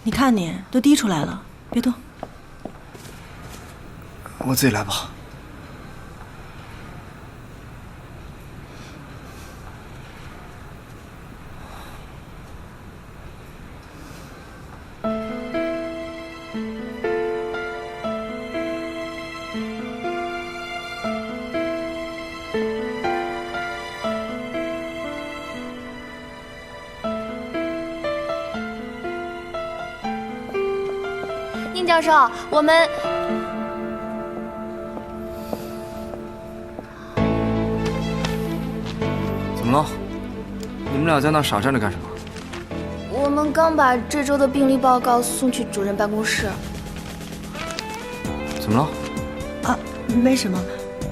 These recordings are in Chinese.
你看你都滴出来了，别动。我自己来吧。宁教授，我们怎么了？你们俩在那傻站着干什么？我们刚把这周的病例报告送去主任办公室。怎么了？啊，没什么，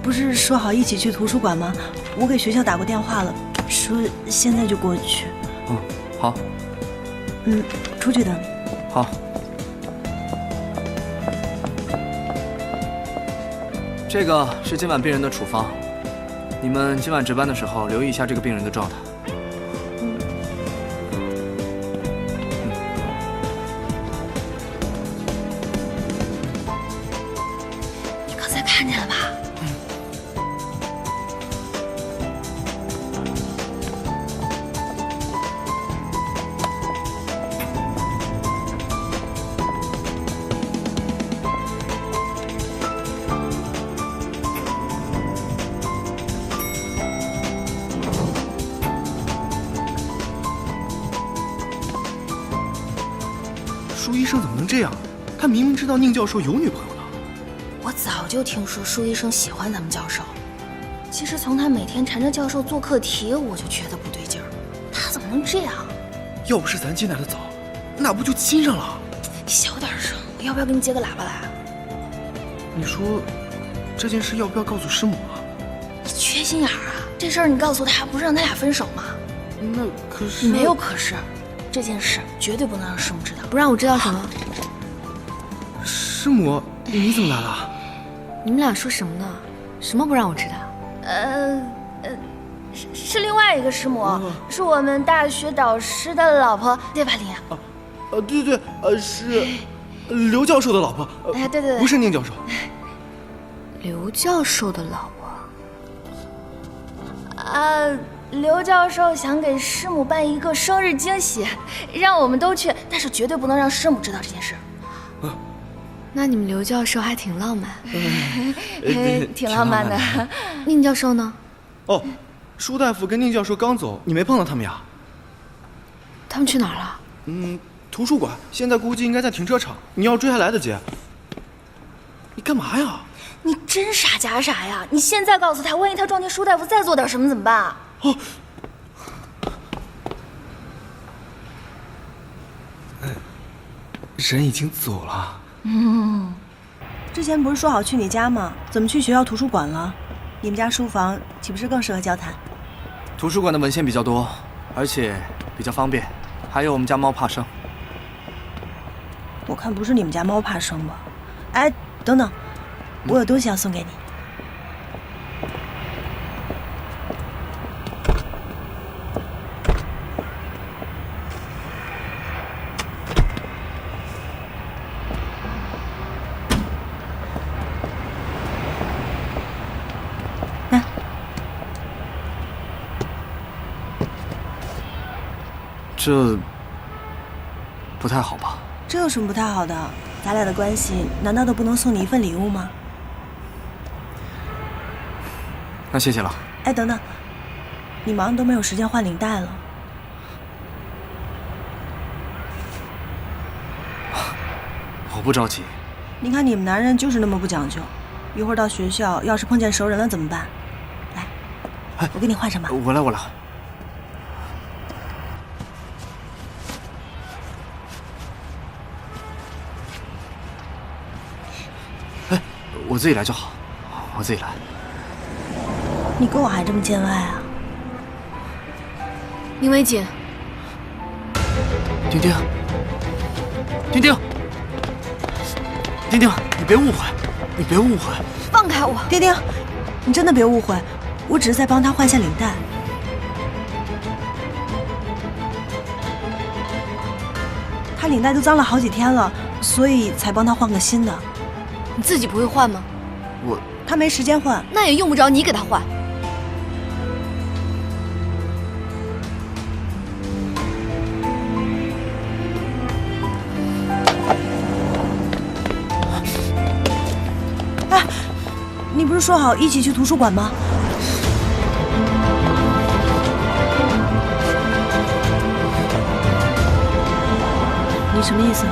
不是说好一起去图书馆吗？我给学校打过电话了，说现在就过去。嗯，好。出去等你。好。这个是今晚病人的处方，你们今晚值班的时候留意一下这个病人的状态。你刚才看见了吧？舒医生怎么能这样？他明明知道宁教授有女朋友的。我早就听说舒医生喜欢咱们教授，其实从他每天缠着教授做课题，我就觉得不对劲儿。他怎么能这样？要不是咱进来的早，那不就亲上了？你小点声，我要不要给你接个喇叭来？你说这件事要不要告诉师母啊？你缺心眼儿啊！这事儿你告诉他，不是让他俩分手吗？那可是没有可是，这件事绝对不能让师母知道。不让我知道什么？师母，你怎么来了？你们俩说什么呢？什么不让我知道？是另外一个师母，是我们大学导师的老婆，对吧，林雅？对对对，是刘教授的老婆。哎，对对对，不是宁教授。刘教授的老婆。刘教授想给师母办一个生日惊喜，让我们都去，但是绝对不能让师母知道这件事。那你们刘教授还挺浪漫。挺浪漫的。宁教授呢？哦，舒大夫跟宁教授刚走，你没碰到他们呀？他们去哪儿了？图书馆，现在估计应该在停车场，你要追还来得及。你干嘛呀？你真傻假傻呀！你现在告诉他，万一他撞见舒大夫再做点什么怎么办？哦，人已经走了。之前不是说好去你家吗？怎么去学校图书馆了？你们家书房岂不是更适合交谈？图书馆的文献比较多，而且比较方便，还有我们家猫怕生。我看不是你们家猫怕生吧？哎，等等，我有东西要送给你。这不太好吧？这有什么不太好的？咱俩的关系难道都不能送你一份礼物吗？那谢谢了。哎，等等，你忙都没有时间换领带了。我不着急。你看你们男人就是那么不讲究，一会儿到学校要是碰见熟人了怎么办？来，我给你换上吧。我来。哎，我自己来就好，我自己来。你跟我还这么见外啊？宁伟锦，丁丁，你别误会，你别误会。放开我！丁丁，你真的别误会，我只是在帮他换下领带。他领带都脏了好几天了，所以才帮他换个新的。你自己不会换吗？他没时间换。那也用不着你给他换。哎，你不是说好一起去图书馆吗？你什么意思？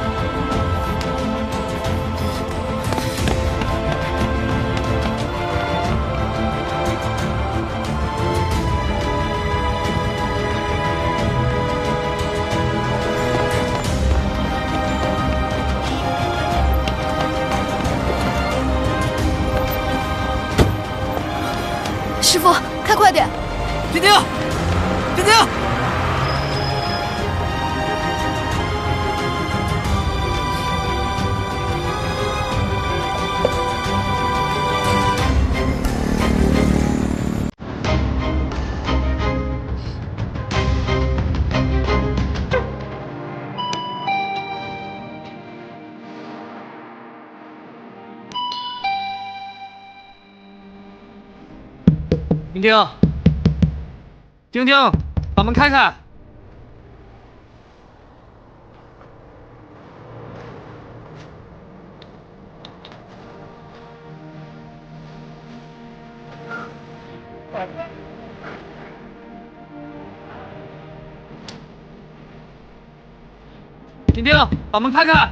师傅，开快点！丁丁，丁丁！丁丁，丁丁，把门开开！丁丁，把门开开！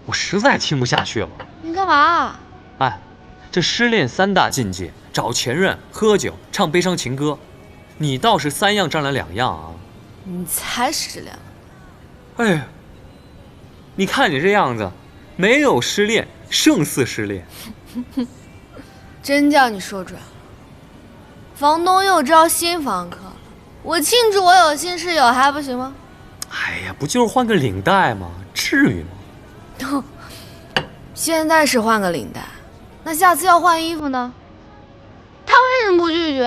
我实在听不下去了。你干嘛？哎，这失恋3大禁忌：找前任、喝酒、唱悲伤情歌。你倒是3样占了2样啊！你才失恋了。哎，你看你这样子，没有失恋胜似失恋。真叫你说准了。房东又招新房客了，我庆祝我有新室友还不行吗？哎呀，不就是换个领带吗？至于吗？现在是换个领带，那下次要换衣服呢？他为什么不拒绝？